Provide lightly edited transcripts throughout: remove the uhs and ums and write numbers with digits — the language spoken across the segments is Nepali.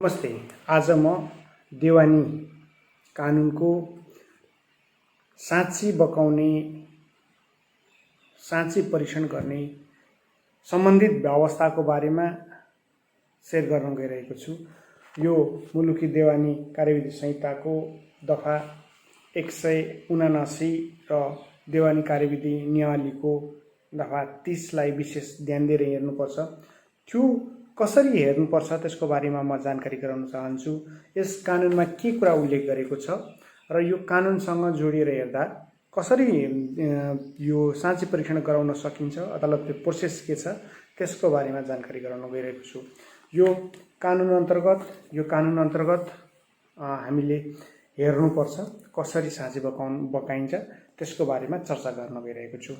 नमस्ते। आज म देवानी कानुनको साँची बकाउने, साँची परीक्षण गर्ने सम्बन्धित व्यवस्थाको बारेमा शेयर गर्न गइरहेको छु। यो मुलुकी देवानी कार्यविधि संहिताको दफा 179 र देवानी कार्यविधि नियमावलीको दफा 30 लाई विशेष ध्यान दिएर हेर्नुपर्छ। त्यो कसरी हेर्नुपर्छ त्यसको बारेमा म जानकारी गराउन चाहन्छु। यस कानुनमा के कुरा उल्लेख गरेको छ र यो कानुनसँग जोडिएर हेर्दा कसरी यो साँची परीक्षण गराउन सकिन्छ, अदालतको प्रोसेस के छ त्यसको बारेमा जानकारी गराउन गइरहेको छु। यो कानुन अन्तर्गत हामीले हेर्नुपर्छ कसरी साँची बकाइन्छ त्यसको बारेमा चर्चा गर्न गइरहेको छु।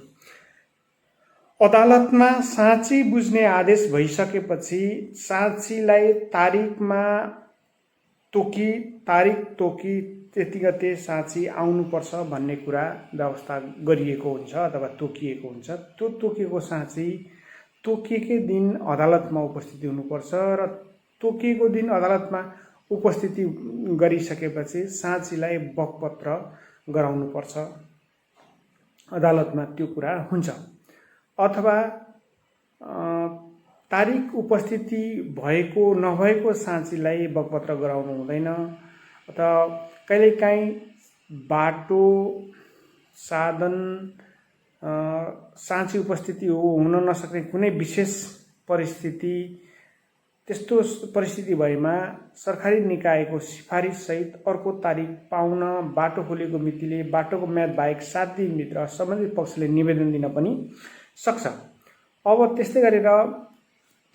अदालतमा साँची बुझ्ने आदेश भइसकेपछि साँचीलाई तारिख तोकी त्यति गते साँची आउनुपर्छ भन्ने कुरा व्यवस्था गरिएको हुन्छ अथवा तोकिएको हुन्छ। त्यो तोकिएको साँची तोकिएकै दिन अदालतमा उपस्थिति हुनुपर्छ र तोकिएको दिन अदालतमा उपस्थिति गरिसकेपछि साँचीलाई बकपत्र गराउनुपर्छ। अदालतमा त्यो कुरा हुन्छ। अथवा तारिख उपस्थिति भएको नभएको साँचीलाई बकपत्र गराउनु हुँदैन। अथवा कहिलेकाहीँ बाटो साधन साँची उपस्थिति हुन नसक्ने कुनै विशेष परिस्थिति, त्यस्तो परिस्थिति भएमा सरकारी निकायको सिफारिस सहित अर्को तारिख पाउन बाटो खोलेको मितिले बाटोको म्याद बाहेक 7 दिनभित्र सम्बन्धित पक्षले निवेदन दिन पनि सक्छ। अब त्यस्तै गरेर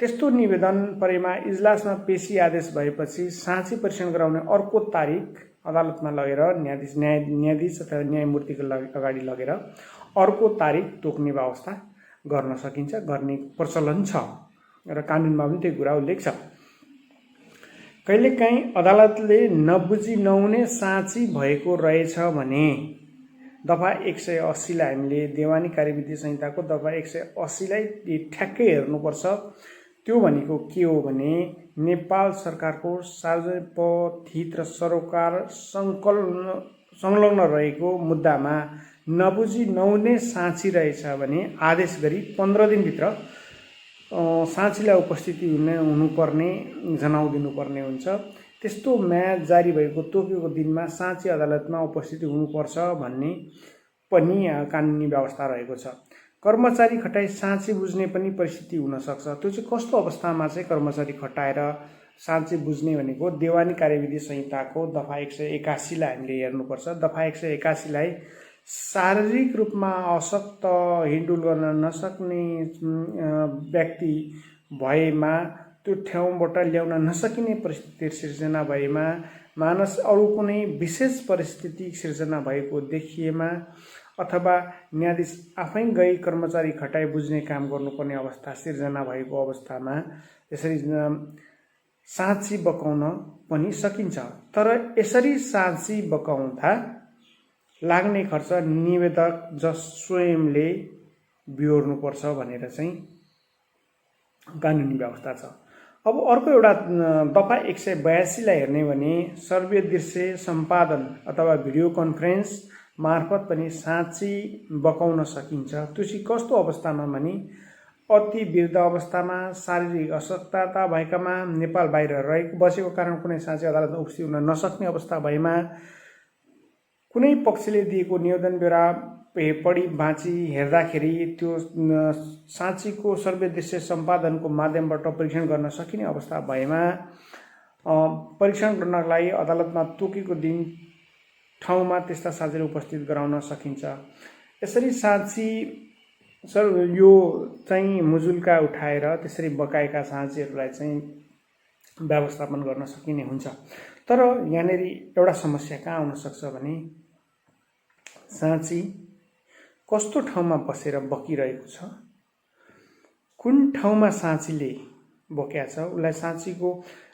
त्यस्तो निवेदन परेमा इजलासमा पेशी आदेश भएपछि साँची परीक्षण गराउने अर्को तारिख अदालतमा लगेर न्यायाधीश अथवा न्यायमूर्तिको अगाडि लगेर अर्को तारिख तोक्ने व्यवस्था गर्न सकिन्छ, गर्ने प्रचलन छ र कानुनमा पनि त्यो कुरा उल्लेख छ। कहिलेकाहीँ अदालतले नबुझी नहुने साँची भएको रहेछ भने दफा 180 लाई हामीले देवानी कार्यविधि संहिताको दफा 180 लाई ठ्याक्कै हेर्नुपर्छ। त्यो भनेको के हो भने नेपाल सरकारको सार्वजनिक पद हित र सरोकार संलग्न रहेको मुद्दामा नबुझी नहुने साँची रहेछ भने आदेश गरी 15 दिनभित्र साँचीलाई उपस्थिति हुनुपर्ने जनाउदिनुपर्ने हुन्छ। त्यस्तो म्याद जारी भएको तोकेको दिनमा साँची अदालतमा उपस्थिति हुनुपर्छ भन्ने पनि कानुनी व्यवस्था रहेको छ। कर्मचारी खटाई साँची बुझ्ने पनि परिस्थिति हुन सक्छ। त्यो चाहिँ कस्तो अवस्थामा चाहिँ कर्मचारी खटाएर साँची बुझ्ने भनेको देवानी कार्यविधि संहिताको दफा 181 लाई हामीले हेर्नुपर्छ। दफा 181 लाई शारीरिक रूपमा अशक्त हिँडडुल गर्न नसक्ने व्यक्ति भएमा, त्यो ठाउँबाट ल्याउन नसकिने परिस्थिति सिर्जना भएमा, अरू कुनै विशेष परिस्थिति सिर्जना भएको देखिएमा अथवा न्यायाधीश आफै गई कर्मचारी खटाई बुझ्ने काम गर्नुपर्ने अवस्था सिर्जना भएको अवस्थामा यसरी साँची बकाउन पनि सकिन्छ। तर यसरी साँची बकाउँदा लाग्ने खर्च निवेदक स्वयंले बिहोर्नुपर्छ भनेर चाहिँ कानुनी व्यवस्था छ। अब अर्को एउटा दफा 182 लाई हेर्ने भने सर्वे दृश्य सम्पादन अथवा भिडियो कन्फरेन्स मार्फत पनि साँची बकाउन सकिन्छ। त्यो चाहिँ कस्तो अवस्थामा भने अति वृद्ध अवस्थामा, शारीरिक अशक्तता भएकामा, नेपाल बाहिर बसेको कारण कुनै साँची अदालतमा उपस्थित हुन नसक्ने अवस्था भएमा, कुनै पक्षले दिएको निवेदन ब्यौरा पढी बाँची हेर्दाखेरि त्यो साँचीको सर्वे दृश्य सम्पादनको माध्यमबाट परीक्षण गर्न सकिने अवस्था भएमा परीक्षण गर्नलाई अदालतमा तोकेको दिन ठाउँमा त्यस्ता साँचीलाई उपस्थित गराउन सकिन्छ। यसरी साँची यो चाहिँ मुजुल्का उठाएर त्यसरी बकाएका साँचीहरूलाई चाहिँ व्यवस्थापन गर्न सकिने हुन्छ। तर यहाँनिर एउटा समस्या कहाँ आउन सक्छ भने साँची कस्तो ठाउँमा बसेर बकिरहेको छ, कुन ठाउँमा साँचीले बोकेको छ, उसलाई साँचीको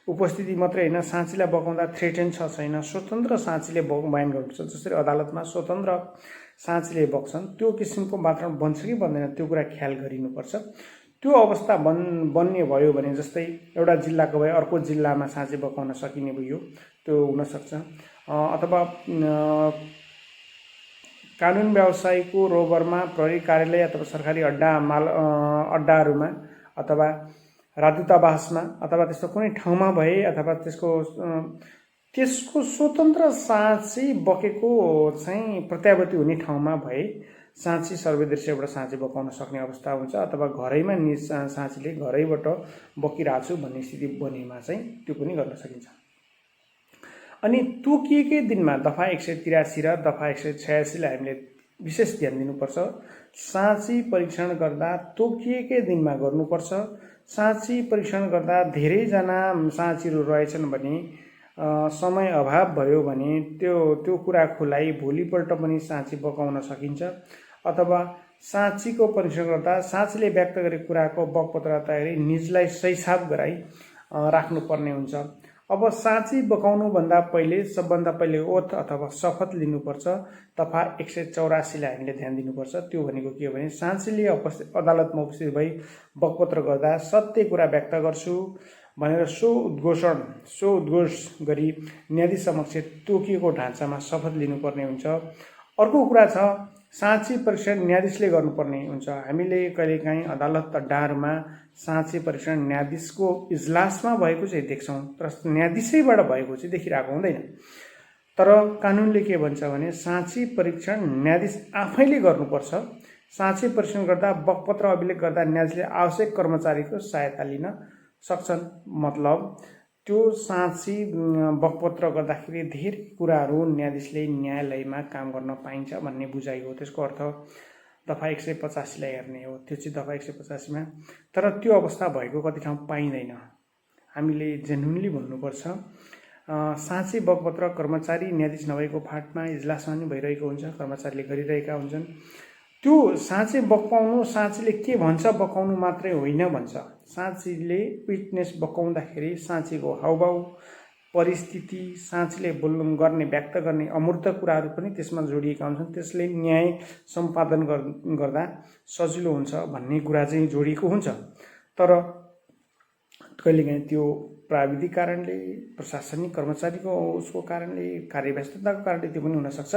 उपस्थिति मात्रै होइन, साँचीलाई बकाउँदा थ्रेटेन छ छैन, स्वतन्त्र साँचीले बयान गर्नुपर्छ। जसरी अदालतमा स्वतन्त्र साँचीले बक्छन् त्यो किसिमको वातावरण बन्छ कि बन्दैन त्यो कुरा ख्याल गरिनुपर्छ। त्यो अवस्था बन्ने भयो भने जस्तै एउटा जिल्लाको भए अर्को जिल्लामा साँची बकाउन सकिने भयो, त्यो हुनसक्छ। अथवा कानुन व्यवसायको रोबरमा प्रहरी कार्यालय अथवा सरकारी अड्डाहरूमा अथवा राजदूतावासमा अथवा त्यस्तो कुनै ठाउँमा भए अथवा त्यसको स्वतन्त्र साँची बकेको चाहिँ प्रत्यावर्ती हुने ठाउँमा भए साँची सर्वदृश्यबाट साँची बकाउन सक्ने अवस्था हुन्छ। अथवा घरैमा साँचीले घरैबाट बकिरहेको छु भन्ने स्थिति बनेमा चाहिँ त्यो पनि गर्न सकिन्छ। अनि तोकिएकै दिनमा दफा 183 र दफा 186 लाई हामीले विशेष ध्यान दिनुपर्छ। साँची परीक्षण गर्दा तोकिएकै दिनमा गर्नुपर्छ। साँची परीक्षण गर्दा धेरैजना साँचीहरू रहेछन् भने समय अभाव भयो भने त्यो कुराको लागि भोलिपल्ट पनि साँची बकाउन सकिन्छ। अथवा साँचीको परीक्षण गर्दा साँचीले व्यक्त गरेको कुराको बकपत्र तयारी निजलाई सहीसाब गराई राख्नुपर्ने हुन्छ। अब साँची बकाउनुभन्दा पहिले सबभन्दा पहिले ओथ अथवा शपथ लिनुपर्छ। दफा 184 लाई हामीले ध्यान दिनुपर्छ। त्यो भनेको के हो भने साँचीले अदालतमा उपस्थित भई बकपत्र गर्दा सत्य कुरा व्यक्त गर्छु भनेर सो उद्घोष गरी न्यायाधीश समक्ष तोकिएको ढाँचामा शपथ लिनुपर्ने हुन्छ। अर्को कुरा छ, साँची परीक्षण न्यायाधीशले गर्नुपर्ने हुन्छ। हामीले कहिलेकाहीँ अदालत अड्डाहरूमा साँची परीक्षण न्यायाधीशको इजलासमा भएको चाहिँ देख्छौँ, तर न्यायाधीशैबाट भएको चाहिँ देखिरहेको हुँदैन। तर कानुनले के भन्छ भने साँची परीक्षण न्यायाधीश आफैले गर्नुपर्छ। साँची परीक्षण गर्दा बकपत्र अभिलेख गर्दा न्यायाधीशले आवश्यक कर्मचारीको सहायता लिन सक्छन्। मतलब त्यो साँची बकपत्र गर्दाखेरि धेरै कुराहरू न्यायाधीशले न्यायालयमा काम गर्न पाइन्छ भन्ने बुझाइ हो। त्यसको अर्थ दफा 185 लाई हेर्ने हो। त्यो चाहिँ दफा 185 मा। तर त्यो अवस्था भएको कति ठाउँ पाइँदैन। हामीले जेन्युनली भन्नुपर्छ। साँची बकपत्र कर्मचारी न्यायाधीश नभएको फाँटमा इजलासमा नि भइरहेको हुन्छ, कर्मचारीले गरिरहेका हुन्छन्। त्यो साँची बकाउनु, साँचीले के भन्छ बकाउनु मात्रै होइन भन्छ। साँचीले विटनेस बकाउँदाखेरि साँचीको हाउभाउ, परिस्थिति, साँचीले गर्ने व्यक्त गर्ने अमूर्त कुराहरू पनि त्यसमा जोडिएका हुन्छन्। त्यसले न्याय सम्पादन गर्दा सजिलो हुन्छ भन्ने कुरा चाहिँ जोडिएको हुन्छ। तर कहिलेकाहीँ त्यो प्राविधिक कारणले, प्रशासनिक कर्मचारीको उसको कारणले, कार्यव्यस्तताको कारणले त्यो पनि हुनसक्छ।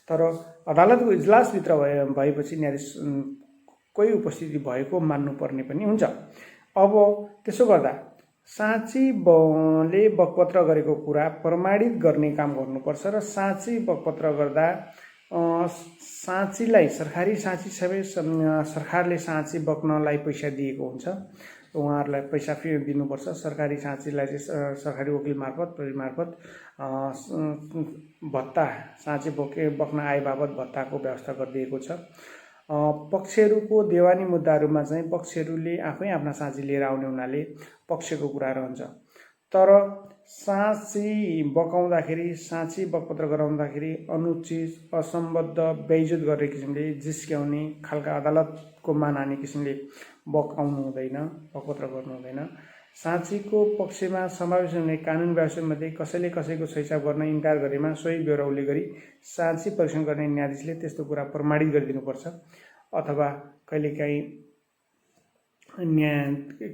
तर अदालतको इजलासभित्र भएपछि न्यायाधीशकै उपस्थिति भएको मान्नुपर्ने पनि हुन्छ। अब त्यसो गर्दा साँचीले बकपत्र गरेको कुरा प्रमाणित गर्ने काम गर्नुपर्छ र साँची बकपत्र गर्दा साँचीलाई सरकारी साँची सबै सरकारले साँची बक्नलाई पैसा दिएको हुन्छ, उहाँहरूलाई पैसा फेरि दिनुपर्छ। सरकारी साँचीलाई चाहिँ सरकारी वकिल मार्फत, प्रहरी मार्फत भत्ता, साँची बक्न आए बाबत भत्ताको व्यवस्था गरिदिएको छ। पक्षहरूको देवानी मुद्दाहरूमा चाहिँ पक्षहरूले आफै आफ्ना साँची लिएर आउने हुनाले पक्षको कुरा रहन्छ। तर साँची बकाउँदाखेरि, साँची बकपत्र गराउँदाखेरि अनुचित, असम्बद्ध, बेइज्जत गर्ने किसिमले जिस्क्याउने खालका अदालतको मानहानि किसिमले बकाउनु हुँदैन, बकपत्र गर्नु हुँदैन। साँचीको पक्षमा समावेश हुने कानुन व्यवसायमध्ये कसैले कसैको सहीसाब गर्न इन्कार गरेमा सोही ब्यौरा उल्लेख गरी साँची परीक्षण गर्ने न्यायाधीशले त्यस्तो कुरा प्रमाणित गरिदिनुपर्छ। अथवा कहिलेकाहीँ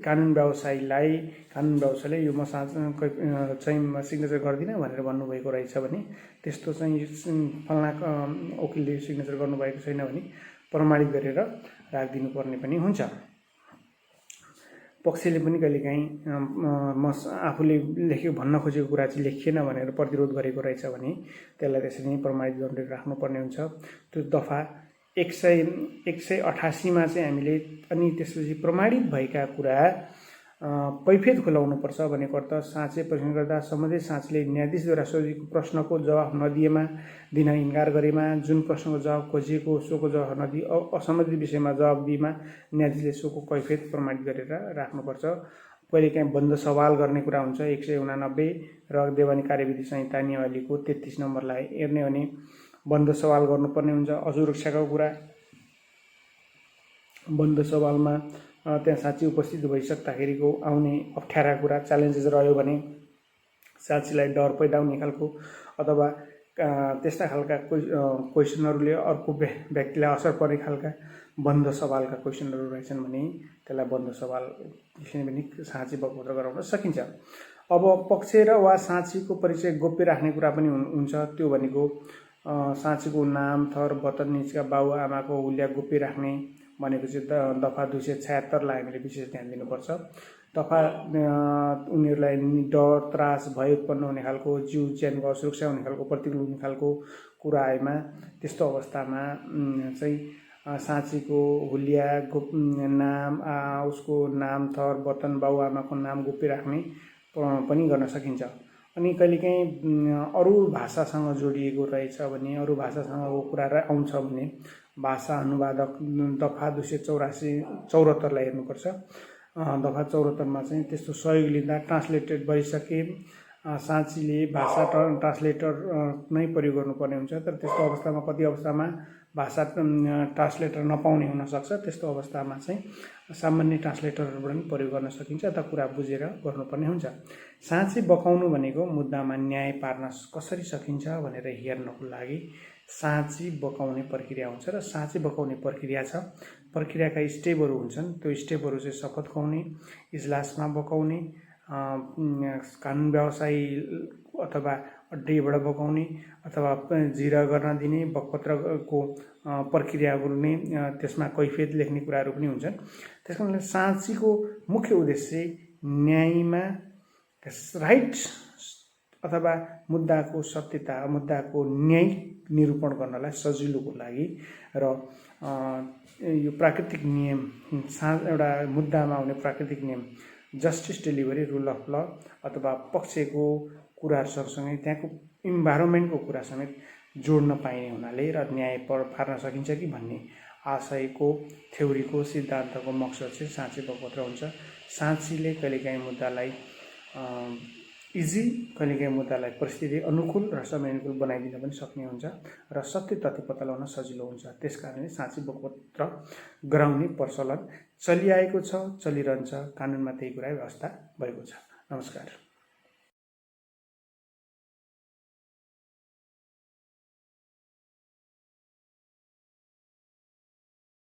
कानुन व्यवसायले यो म चाहिँ सिग्नेचर गर्दिनँ भनेर भन्नुभएको रहेछ भने त्यस्तो चाहिँ फल्ना वकिलले सिग्नेचर गर्नुभएको छैन भने प्रमाणित गरेर राखिदिनु पर्ने पनि हुन्छ। पक्षले पनि कहिलेकाहीँ म आफूले भन्न खोजेको कुरा चाहिँ लेखिएन भनेर प्रतिरोध गरेको रहेछ भने त्यसलाई त्यसरी नै प्रमाणित गरेर राख्नुपर्ने हुन्छ। त्यो दफा 188 मा चाहिँ हामीले अनि त्यसपछि प्रमाणित भएका कुरा कैफियत खुलाउनुपर्छ भनेको अर्थ साँची परीक्षण गर्दा सम्बन्धित साँचीले न्यायाधीशद्वारा सोधेको प्रश्नको जवाफ नदिएमा, दिन इन्कार गरेमा, जुन प्रश्नको जवाब खोजिएको सोको जवाफ नदिए, असम्बन्धित विषयमा जवाब दिएमा न्यायाधीशले सोको कैफियत प्रमाणित गरेर राख्नुपर्छ। कहिलेकाहीँ बन्द सवाल गर्ने कुरा हुन्छ 189 र देवानी कार्यविधि संहिता नियमावलीको 33 नम्बरलाई हेर्ने भने बन्द सवाल गर्नुपर्ने हुन्छ। असुरक्षाको कुरा, बन्द सवालमा त्यहाँ साँची उपस्थित भइसक्दाखेरिको आउने अप्ठ्यारा कुरा, च्यालेन्जेस रह्यो भने साँचीलाई डर पैदा हुने खालको अथवा त्यस्ता खालका क्वेसनहरूले अर्को व्यक्तिलाई असर पर्ने खालका बन्द सवालका क्वेसनहरू रहेछन् भने त्यसलाई बन्द सवाल त्यसरी पनि साँची बकपत्र गराउन सकिन्छ। अब पक्ष र वा साँचीको परिचय गोप्य राख्ने कुरा पनि हुन्छ। त्यो भनेको साँचीको नाम, थर, वतन, निजका बाबुआमाको हुलिया गोप्य राख्ने भनेको चाहिँ दफा 276 हामीले विशेष ध्यान दिनुपर्छ। दफा उनीहरूलाई डर, त्रास, भय उत्पन्न हुने खालको, जीव ज्यानको असुरक्षा हुने खालको, प्रतिकूल हुने खालको कुरा आएमा त्यस्तो अवस्थामा चाहिँ साँचीको हुलिया नाम, उसको नाम, थर, वतन, बाबुआमाको नाम गोप्य राख्ने पनि गर्न सकिन्छ। अनि कहिलेकाहीँ अरू भाषासँग जोडिएको रहेछ भने, अरू भाषासँगको कुरा आउँछ भने भाषा अनुवादक दफा 274लाई हेर्नुपर्छ। दफा 74मा चाहिँ त्यस्तो सहयोग लिँदा ट्रान्सलेटेड भइसके साँचीले भाषा ट्रान्सलेटर नै प्रयोग गर्नुपर्ने हुन्छ। तर त्यस्तो अवस्थामा कति अवस्थामा भाषा ट्रान्सलेटर नपाउने हुनसक्छ। त्यस्तो अवस्थामा चाहिँ सामान्य ट्रान्सलेटरहरू पनि प्रयोग गर्न सकिन्छ अथवा कुरा बुझेर गर्नुपर्ने हुन्छ। साँची बकाउनु भनेको मुद्दामा न्याय पार्न कसरी सकिन्छ भनेर हेर्नको लागि साँची बकाउने प्रक्रिया हुन्छ र साँची बकाउने प्रक्रिया छ। प्रक्रियाका स्टेपहरू हुन्छन्। त्यो स्टेपहरू चाहिँ शपथ खुवाउने, इजलासमा बकाउने, कानुन व्यवसायी अथवा अड्डीबाट बकाउने अथवा जिरा गर्न दिने, बकपत्रको प्रक्रियाहरू नै त्यसमा कैफियत लेख्ने कुराहरू पनि हुन्छन्। त्यस कारणले साँचीको मुख्य उद्देश्य न्यायमा राइट अथवा मुद्दाको सत्यता, मुद्दाको न्यायिक निरूपण गर्नलाई सजिलोको लागि र यो प्राकृतिक नियम एउटा मुद्दामा आउने प्राकृतिक नियम जस्टिस डेलिभरी, रुल अफ ल अथवा पक्षको कुराहरू सँगसँगै त्यहाँको इन्भाइरोमेन्टको कुरा समेत जोड्न पाइने हुनाले र न्याय पार्न सकिन्छ कि भन्ने आशयको थ्योरीको सिद्धान्तको मकसद चाहिँ साँची बकपत्र हुन्छ। साँचीले कहिलेकाहीँ मुद्दालाई इजी, कहिलेकाहीँ मुद्दालाई परिस्थिति अनुकूल र समय अनुकूल बनाइदिन पनि सक्ने हुन्छ र सत्य तथ्य पत्ता लगाउन सजिलो हुन्छ। त्यस कारणले साँची बकपत्र गराउने प्रचलन चलिआएको छ, चलिरहन्छ। कानुनमा त्यही कुरा व्यवस्था भएको छ। नमस्कार।